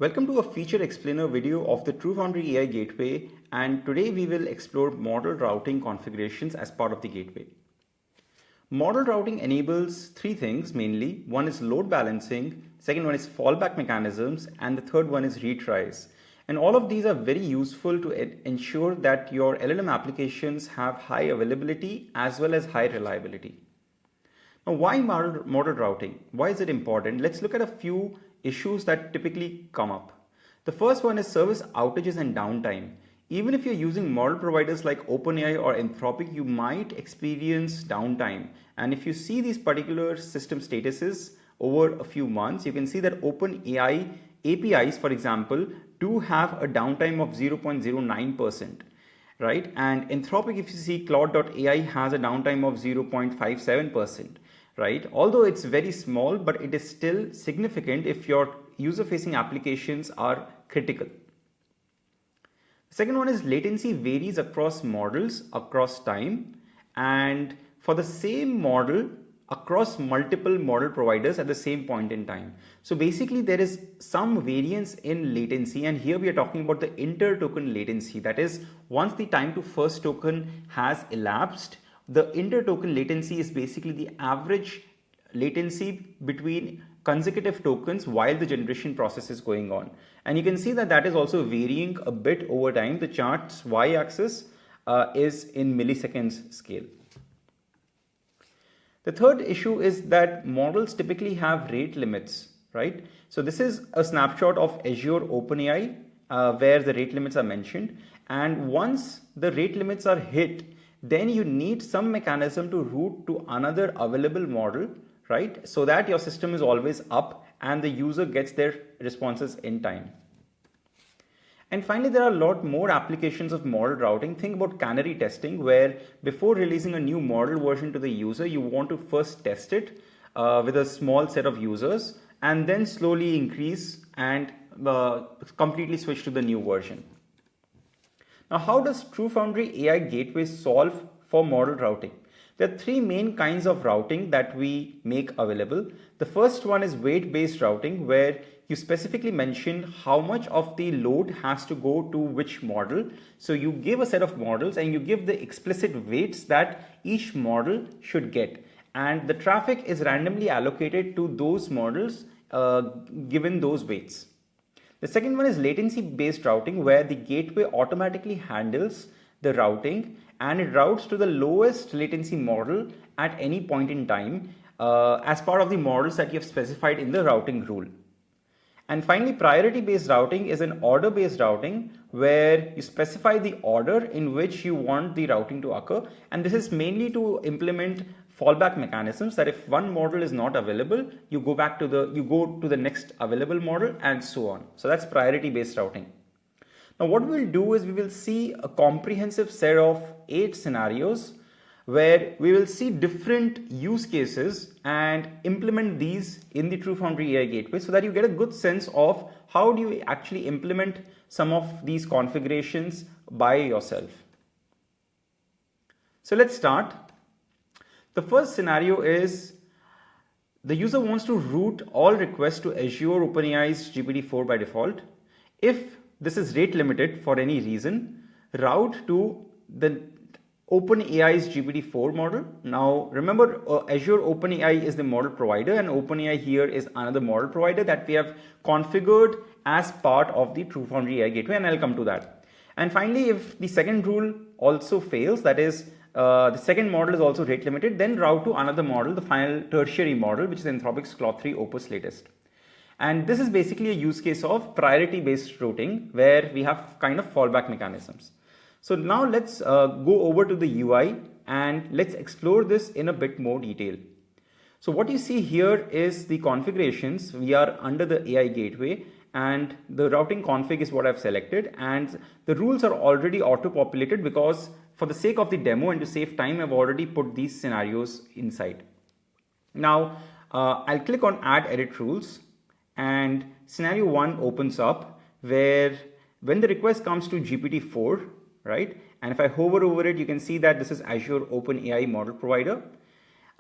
Welcome to a feature explainer video of the TrueFoundry AI Gateway, and today we will explore model routing configurations as part of the gateway. Model routing enables three things mainly. One is load balancing, second one is fallback mechanisms, and the third one is retries. And all of these are very useful to ensure that your LLM applications have high availability as well as high reliability. Now, why model routing? Why is it important? Let's look at a few issues that typically come up. The first one is service outages and downtime. Even if you're using model providers like OpenAI or Anthropic, you might experience downtime. And if you see these particular system statuses over a few months, you can see that OpenAI APIs, for example, do have a downtime of 0.09%. Right? And Anthropic, if you see Cloud.ai has a downtime of 0.57%. Right? Although it's very small, but it is still significant if your user-facing applications are critical. The second one is latency varies across models, across time, and for the same model, across multiple model providers at the same point in time. So basically there is some variance in latency, and here we are talking about the inter-token latency. That is, once the time to first token has elapsed, the inter-token latency is basically the average latency between consecutive tokens while the generation process is going on. And you can see that that is also varying a bit over time. The chart's y-axis is in milliseconds scale. The third issue is that models typically have rate limits, right? So this is a snapshot of Azure OpenAI where the rate limits are mentioned. And once the rate limits are hit, then you need some mechanism to route to another available model, right? So that your system is always up and the user gets their responses in time. And finally, there are a lot more applications of model routing. Think about Canary testing, where before releasing a new model version to the user, you want to first test it with a small set of users and then slowly increase and completely switch to the new version. Now, how does TrueFoundry AI Gateway solve for model routing? There are three main kinds of routing that we make available. The first one is weight-based routing, where you specifically mention how much of the load has to go to which model. So you give a set of models and you give the explicit weights that each model should get. And the traffic is randomly allocated to those models given those weights. The second one is latency-based routing, where the gateway automatically handles the routing and it routes to the lowest latency model at any point in time as part of the models that you have specified in the routing rule. And finally, priority-based routing is an order-based routing where you specify the order in which you want the routing to occur. And this is mainly to implement fallback mechanisms, that if one model is not available, you go to the next available model and so on. So that's priority-based routing. Now what we'll do is we will see a comprehensive set of 8 scenarios where we will see different use cases and implement these in the TrueFoundry AI Gateway so that you get a good sense of how do you actually implement some of these configurations by yourself. So let's start. The first scenario is the user wants to route all requests to Azure OpenAI's GPT-4 by default. If this is rate limited for any reason, route to the OpenAI's GPT-4 model. Now remember, Azure OpenAI is the model provider and OpenAI here is another model provider that we have configured as part of the TrueFoundry AI Gateway, and I'll come to that. And finally, if the second rule also fails, that is the second model is also rate limited, then route to another model, the final tertiary model, which is Anthropic's Claude 3 Opus latest. And this is basically a use case of priority-based routing where we have kind of fallback mechanisms. So now let's go over to the UI and let's explore this in a bit more detail. So what you see here is the configurations. We are under the AI Gateway and the routing config is what I've selected, and the rules are already auto-populated because for the sake of the demo and to save time, I've already put these scenarios inside. Now I'll click on Add Edit Rules and scenario 1 opens up where when the request comes to GPT-4, right? And if I hover over it, you can see that this is Azure OpenAI model provider.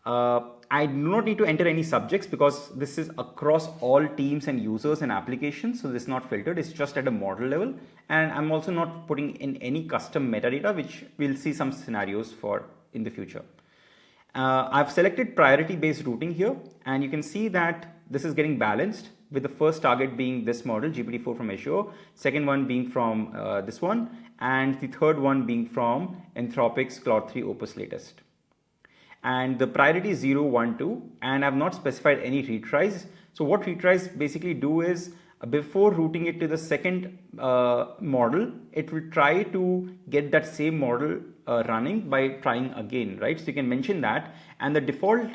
I do not need to enter any subjects because this is across all teams and users and applications. So this is not filtered, it's just at a model level. And I'm also not putting in any custom metadata, which we'll see some scenarios for in the future. I've selected priority based routing here, and you can see that this is getting balanced with the first target being this model GPT-4 from Azure, second one being from this one, and the third one being from Anthropic's Claude 3 Opus latest. And the priority is 0, 1, 2, and I've not specified any retries. So what retries basically do is before routing it to the second model, it will try to get that same model running by trying again, right? So you can mention that, and the default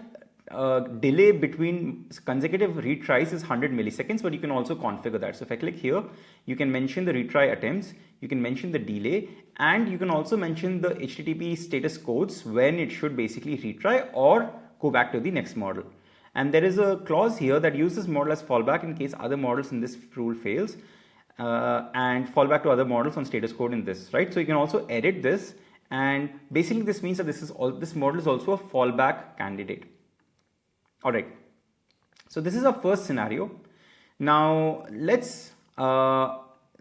delay between consecutive retries is 100 milliseconds, but you can also configure that. So if I click here, you can mention the retry attempts, you can mention the delay, and you can also mention the HTTP status codes when it should basically retry or go back to the next model. And there is a clause here that uses model as fallback in case other models in this rule fails, and fallback to other models on status code in this, right? So you can also edit this, and basically this means that this model is also a fallback candidate. All right, so this is our first scenario. Now let's,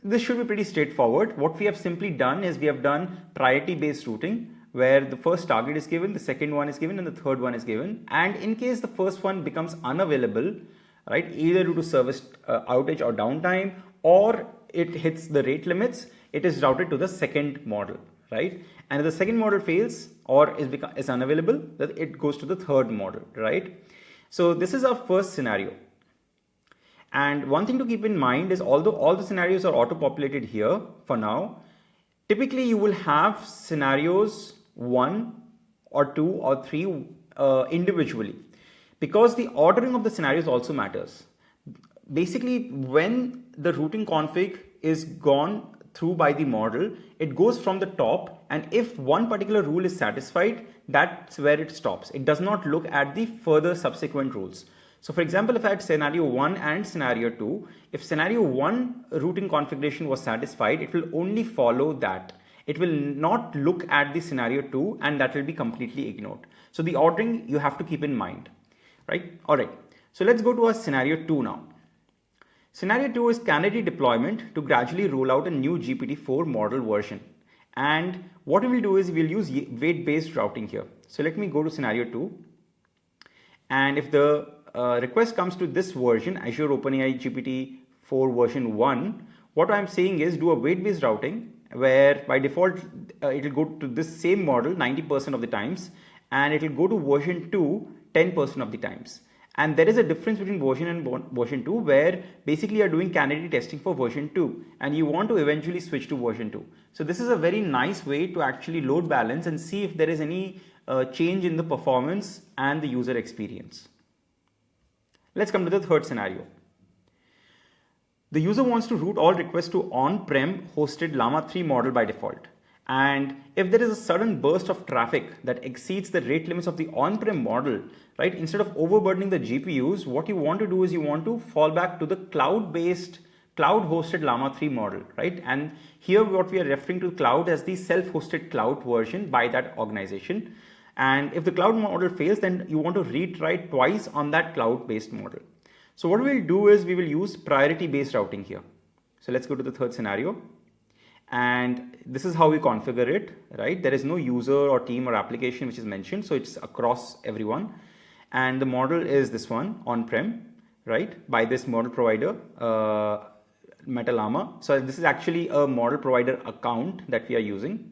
this should be pretty straightforward. What we have simply done is we have done priority based routing, where the first target is given, the second one is given, and the third one is given. And in case the first one becomes unavailable, right, either due to service outage or downtime, or it hits the rate limits, it is routed to the second model, right? And if the second model fails or is unavailable, then it goes to the third model, right? So this is our first scenario. And one thing to keep in mind is, although all the scenarios are auto-populated here for now, typically you will have scenarios 1 or 2 or 3 individually, because the ordering of the scenarios also matters. Basically, when the routing config is gone through by the model, it goes from the top, and if one particular rule is satisfied, that's where it stops. It does not look at the further subsequent rules. So for example, if I had scenario 1 and scenario 2, if scenario 1 routing configuration was satisfied, it will only follow that. It will not look at the scenario 2, and that will be completely ignored. So the ordering you have to keep in mind, right? All right, so let's go to our scenario 2 now. Scenario 2 is Canary deployment to gradually roll out a new GPT-4 model version. And what we will do is we will use weight-based routing here. So let me go to scenario 2. And if the request comes to this version, Azure OpenAI GPT-4 version 1, what I'm saying is do a weight-based routing, where by default it will go to this same model 90% of the times, and it will go to version 2 10% of the times. And there is a difference between version and version 2, where basically you're doing Canary testing for version 2 and you want to eventually switch to version 2. So this is a very nice way to actually load balance and see if there is any change in the performance and the user experience. Let's come to the third scenario. The user wants to route all requests to on-prem hosted Llama 3 model by default. And if there is a sudden burst of traffic that exceeds the rate limits of the on-prem model, right, instead of overburdening the GPUs, what you want to do is you want to fall back to the cloud-based, cloud-hosted Llama 3 model, right? And here what we are referring to cloud as the self-hosted cloud version by that organization. And if the cloud model fails, then you want to retry twice on that cloud-based model. So what we'll do is we will use priority-based routing here. So let's go to the third scenario. And this is how we configure it, right? There is no user or team or application which is mentioned, so it's across everyone. And the model is this one, on-prem, right, by this model provider, MetaLlama. So this is actually a model provider account that we are using.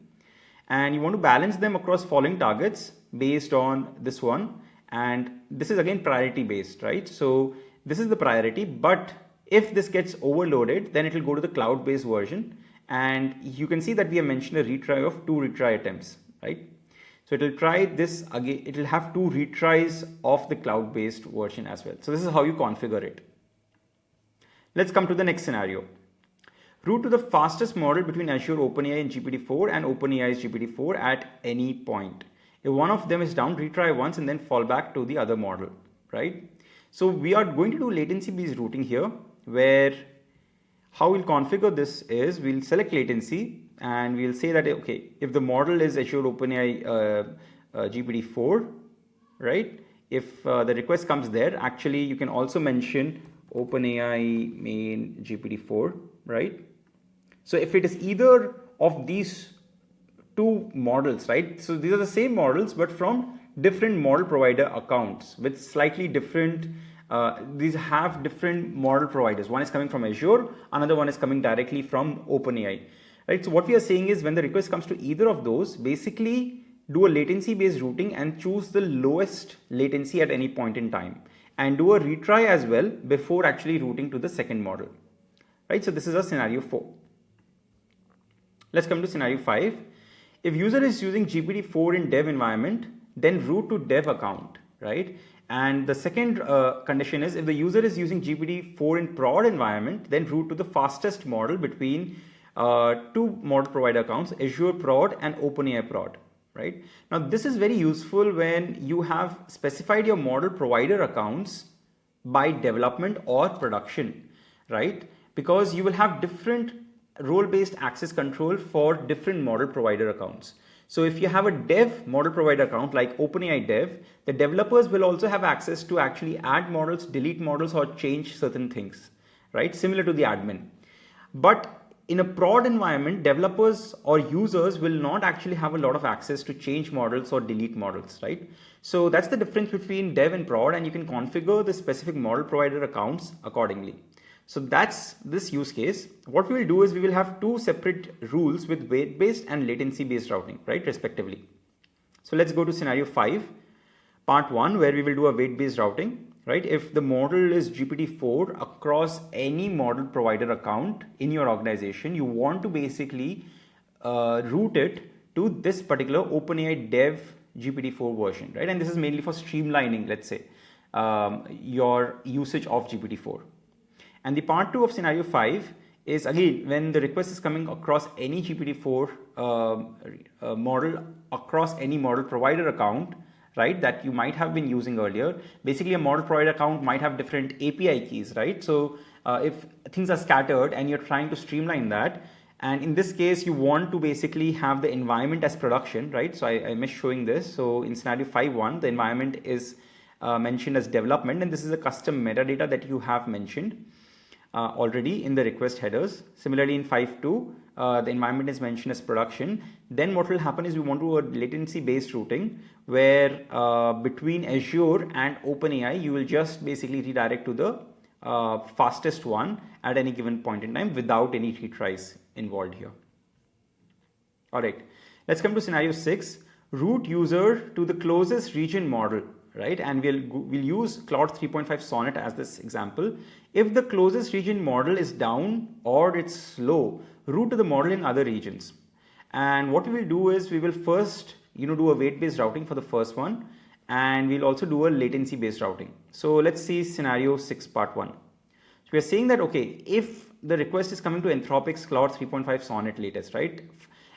And you want to balance them across following targets based on this one. And this is again priority based, right? So this is the priority, but if this gets overloaded, then it will go to the cloud-based version. And you can see that we have mentioned a retry of 2 retry attempts, right? So it will try this again, it will have 2 retries of the cloud-based version as well. So this is how you configure it. Let's come to the next scenario. Route to the fastest model between Azure OpenAI and GPT-4 and OpenAI's GPT-4 at any point. If one of them is down, retry once and then fall back to the other model, right? So we are going to do latency-based routing here, where how we'll configure this is we'll select latency and we'll say that, okay, if the model is Azure OpenAI GPT-4, right, if the request comes there, actually you can also mention OpenAI main GPT-4, right? So if it is either of these two models, right? So these are the same models, but from different model provider accounts with slightly different, these have different model providers. One is coming from Azure, another one is coming directly from OpenAI, right? So what we are saying is when the request comes to either of those, basically do a latency based routing and choose the lowest latency at any point in time, and do a retry as well before actually routing to the second model, right? So this is a scenario 4. Let's come to scenario 5. If user is using GPT-4 in dev environment, then route to dev account, right? And the second condition is if the user is using GPT-4 in prod environment, then route to the fastest model between two model provider accounts, Azure prod and OpenAI prod, right? Now this is very useful when you have specified your model provider accounts by development or production, right? Because you will have different role-based access control for different model provider accounts. So if you have a dev model provider account like OpenAI dev, the developers will also have access to actually add models, delete models, or change certain things, right? Similar to the admin. But in a prod environment, developers or users will not actually have a lot of access to change models or delete models, right? So that's the difference between dev and prod, and you can configure the specific model provider accounts accordingly. So that's this use case. What we will do is we will have two separate rules with weight-based and latency-based routing, right, respectively. So let's go to scenario 5, part 1, where we will do a weight-based routing, right? If the model is GPT-4 across any model provider account in your organization, you want to basically route it to this particular OpenAI dev GPT-4 version, right? And this is mainly for streamlining, let's say, your usage of GPT-4. And the part 2 of scenario 5 is again when the request is coming across any GPT-4 model across any model provider account, right, that you might have been using earlier. Basically a model provider account might have different API keys, right? So if things are scattered and you're trying to streamline that, and in this case you want to basically have the environment as production, right? So I missed showing this. So in scenario 5.1 the environment is mentioned as development, and this is a custom metadata that you have mentioned already in the request headers. Similarly in 5.2 the environment is mentioned as production. Then what will happen is we want to do a latency based routing where between Azure and OpenAI you will just basically redirect to the fastest one at any given point in time without any retries involved here. Alright, let's come to scenario 6. Route user to the closest region model, right? And we'll use Claude 3.5 Sonnet as this example. If the closest region model is down or it's slow, route to the model in other regions. And what we will do is we will first do a weight based routing for the first one, and we'll also do a latency based routing. So let's see scenario 6 part 1. So we are saying that okay, if the request is coming to Anthropic's Claude 3.5 Sonnet latest, right?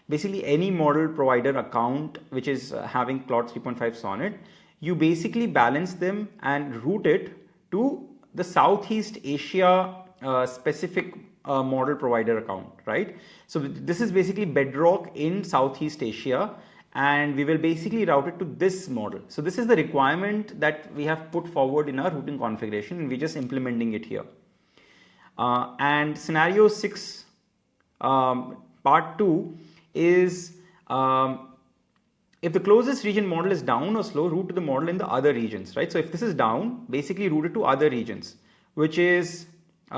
Basically any model provider account which is having Claude 3.5 Sonnet, you basically balance them and route it to the Southeast Asia specific model provider account, right? So this is basically Bedrock in Southeast Asia, and we will basically route it to this model. So this is the requirement that we have put forward in our routing configuration, and we're just implementing it here. And scenario 6 part 2 is if the closest region model is down or slow, route to the model in the other regions, right? So if this is down, basically route it to other regions, which is we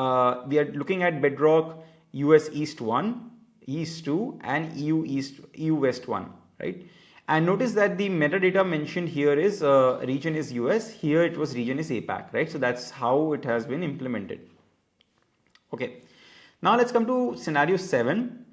are looking at Bedrock US East 1, East 2, and EU West 1, right? And notice that the metadata mentioned here is region is US, here it was region is APAC, right? So that's how it has been implemented. Okay, now let's come to scenario 7.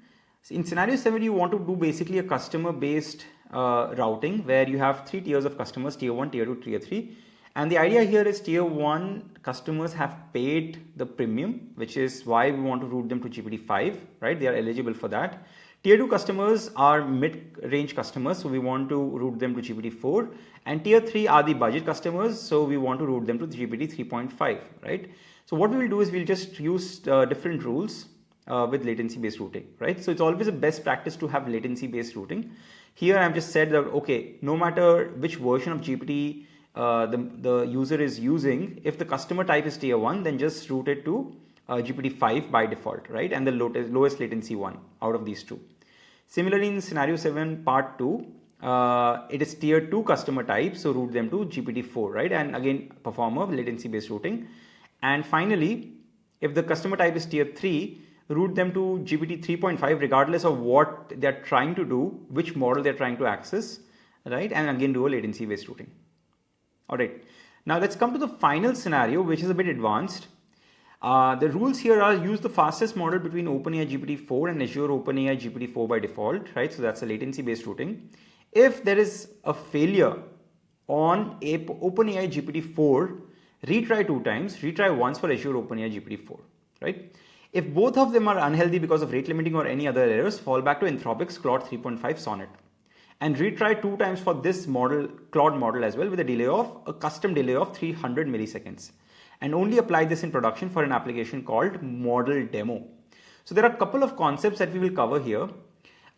In scenario 7, you want to do basically a customer based routing where you have 3 tiers of customers, tier 1, tier 2, tier 3. And the idea here is tier 1 customers have paid the premium, which is why we want to route them to GPT-5, right? They are eligible for that. Tier 2 customers are mid-range customers, so we want to route them to GPT-4. And tier 3 are the budget customers, so we want to route them to GPT 3.5, right? So what we will do is we'll just use different rules with latency based routing, right? So it's always a best practice to have latency based routing. Here I've just said that okay, no matter which version of GPT the user is using. If the customer type is tier 1, then just route it to GPT-5 by default, right? And the lowest latency one out of these two. Similarly, in scenario 7 part 2, it is tier 2 customer type, so route them to GPT-4, right? And again, perform a latency-based routing. And finally, if the customer type is tier 3, route them to GPT 3.5 regardless of what they're trying to do, which model they're trying to access, right? And again, do a latency-based routing. All right. Now let's come to the final scenario, which is a bit advanced. The rules here are use the fastest model between OpenAI GPT-4 and Azure OpenAI GPT-4 by default, right? So that's a latency-based routing. If there is a failure on OpenAI GPT-4, retry 2 times, retry once for Azure OpenAI GPT-4, right? If both of them are unhealthy because of rate limiting or any other errors, fall back to Anthropic's Claude 3.5 Sonnet. And retry 2 times for this model, Claude model as well, with a custom delay of 300 milliseconds. And only apply this in production for an application called model demo. So there are a couple of concepts that we will cover here.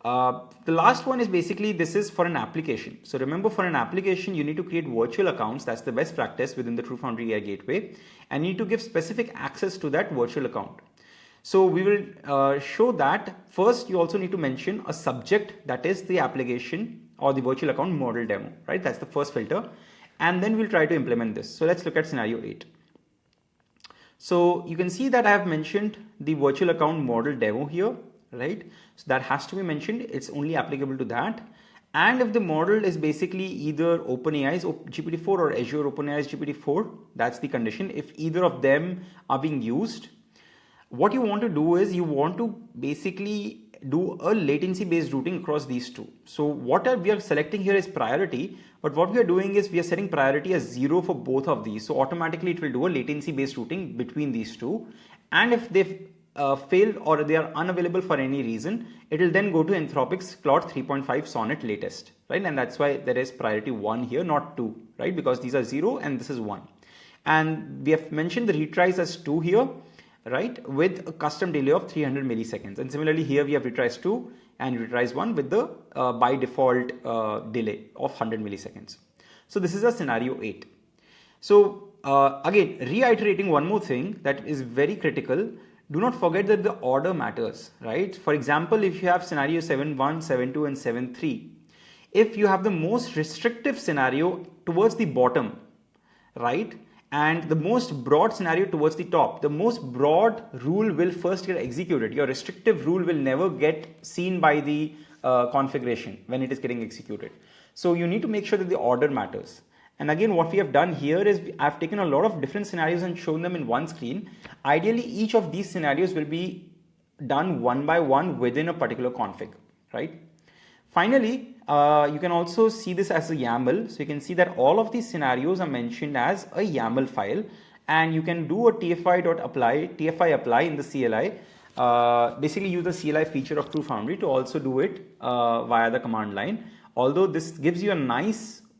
The last one is basically this is for an application. So remember, for an application, you need to create virtual accounts. That's the best practice within the TrueFoundry AI Gateway. And you need to give specific access to that virtual account. So we will show that first you also need to mention a subject, that is the application or the virtual account model demo, right? That's the first filter. And then we'll try to implement this. So let's look at scenario 8. So you can see that I have mentioned the virtual account model demo here, right? So that has to be mentioned. It's only applicable to that. And if the model is basically either OpenAI's GPT-4 or Azure OpenAI's GPT-4, that's the condition. If either of them are being used, what you want to do is you want to basically do a latency based routing across these two. So what we are selecting here is priority, but what we are doing is we are setting priority as 0 for both of these. So automatically it will do a latency based routing between these two. And if they've failed or they are unavailable for any reason, it will then go to Anthropic's Claude 3.5 Sonnet latest, right? And that's why there is priority 1 here, not 2, right? Because these are 0 and this is 1. And we have mentioned the retries as 2 here, right, with a custom delay of 300 milliseconds. And similarly here we have retries 2 and retries 1 with the by default delay of 100 milliseconds. So this is a scenario 8. So again, reiterating one more thing that is very critical, do not forget that the order matters, right? For example, if you have scenario 7.1, 7.2 and 7.3, if you have the most restrictive scenario towards the bottom, right, and the most broad scenario towards the top, the most broad rule will first get executed. Your restrictive rule will never get seen by the configuration when it is getting executed. So you need to make sure that the order matters. And again, what we have done here is I've taken a lot of different scenarios and shown them in one screen. Ideally, each of these scenarios will be done one by one within a particular config, right? Finally, you can also see this as a YAML. So you can see that all of these scenarios are mentioned as a YAML file, and you can do a TFI apply in the CLI. Basically use the CLI feature of TrueFoundry to also do it via the command line. Although this gives you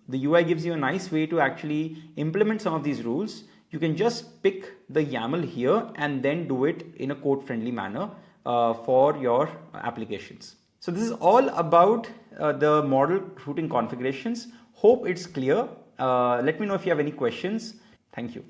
the UI gives you a nice way to actually implement some of these rules. You can just pick the YAML here and then do it in a code-friendly manner for your applications. So this is all about the model routing configurations. Hope it's clear. Let me know if you have any questions. Thank you.